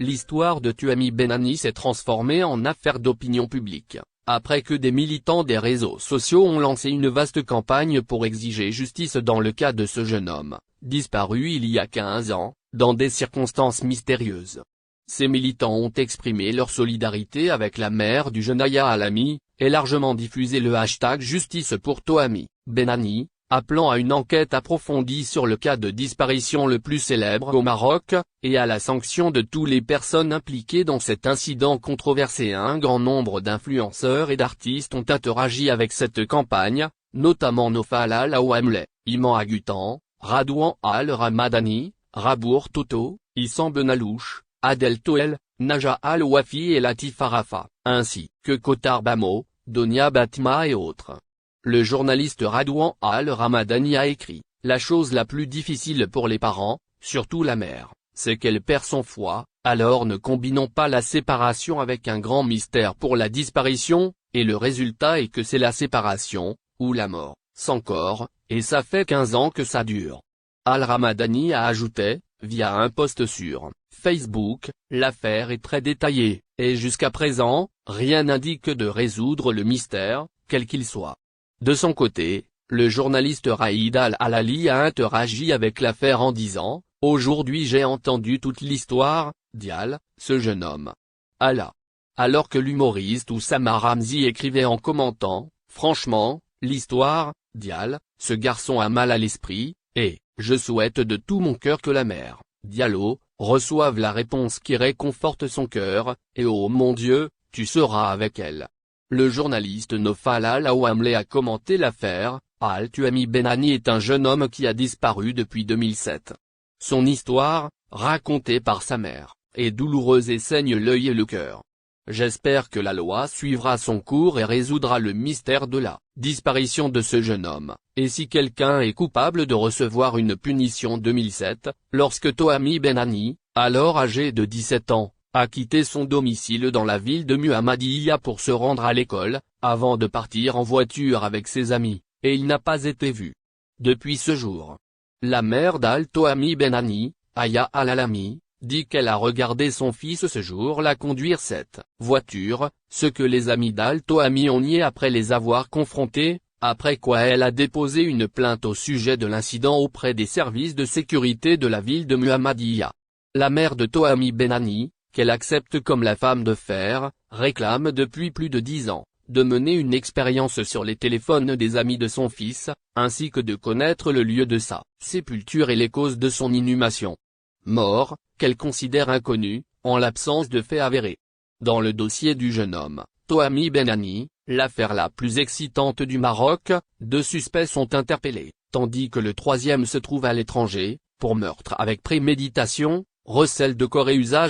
l'histoire de Tuami Benani s'est transformée en affaire d'opinion publique, après que des militants des réseaux sociaux ont lancé une vaste campagne pour exiger justice dans le cas de ce jeune homme, disparu il y a 15 ans, dans des circonstances mystérieuses. Ces militants ont exprimé leur solidarité avec la mère du jeune Aya Alami, et largement diffusé le hashtag Justice pour Tuami Benani, appelant à une enquête approfondie sur le cas de disparition le plus célèbre au Maroc, et à la sanction de toutes les personnes impliquées dans cet incident controversé. Un grand nombre d'influenceurs et d'artistes ont interagi avec cette campagne, notamment Nofal Al-Awamleh, Iman Agutan, Radouan Al-Ramadani, Rabour Toto, Issam Benalouche, Adel Toel, Naja Al-Wafi et Latif Arafa, ainsi que Kotar Bamo, Donia Batma et autres. Le journaliste Radouan Al-Ramadani a écrit « La chose la plus difficile pour les parents, surtout la mère, c'est qu'elle perd son foie, alors ne combinons pas la séparation avec un grand mystère pour la disparition, et le résultat est que c'est la séparation, ou la mort, sans corps, et ça fait 15 ans que ça dure. » Al-Ramadani a ajouté, via un post sur Facebook, l'affaire est très détaillée, et jusqu'à présent, rien n'indique de résoudre le mystère, quel qu'il soit. De son côté, le journaliste Raïd Al-Halali a interagi avec l'affaire en disant « Aujourd'hui j'ai entendu toute l'histoire, Dial, ce jeune homme. Allah. » Alors que l'humoriste Oussama Ramzi écrivait en commentant « Franchement, l'histoire, Dial, ce garçon a mal à l'esprit, et, je souhaite de tout mon cœur que la mère, Diallo, reçoive la réponse qui réconforte son cœur, et oh mon Dieu, tu seras avec elle. » Le journaliste Nofal Al-Awamleh a commenté l'affaire. Tuami Benani est un jeune homme qui a disparu depuis 2007. Son histoire, racontée par sa mère, est douloureuse et saigne l'œil et le cœur. J'espère que la loi suivra son cours et résoudra le mystère de la disparition de ce jeune homme, et si quelqu'un est coupable de recevoir une punition 2007, lorsque Tuami Benani, alors âgé de 17 ans, a quitté son domicile dans la ville de Muhammadiyah pour se rendre à l'école, avant de partir en voiture avec ses amis, et il n'a pas été vu depuis ce jour. La mère d'Al-Tuami Benani, Aya Al-Alami, dit qu'elle a regardé son fils ce jour-là conduire cette voiture, ce que les amis d'Al-Tuami ont nié après les avoir confrontés, après quoi elle a déposé une plainte au sujet de l'incident auprès des services de sécurité de la ville de Muhammadiyah. La mère de Tuami Benani, qu'elle accepte comme la femme de fer, réclame depuis plus de 10 ans, de mener une expérience sur les téléphones des amis de son fils, ainsi que de connaître le lieu de sa sépulture et les causes de son inhumation. Mort, qu'elle considère inconnue, en l'absence de faits avérés. Dans le dossier du jeune homme, Tuami Benani, l'affaire la plus excitante du Maroc, 2 suspects sont interpellés, tandis que le 3e se trouve à l'étranger, pour meurtre avec préméditation, recel de corps et usage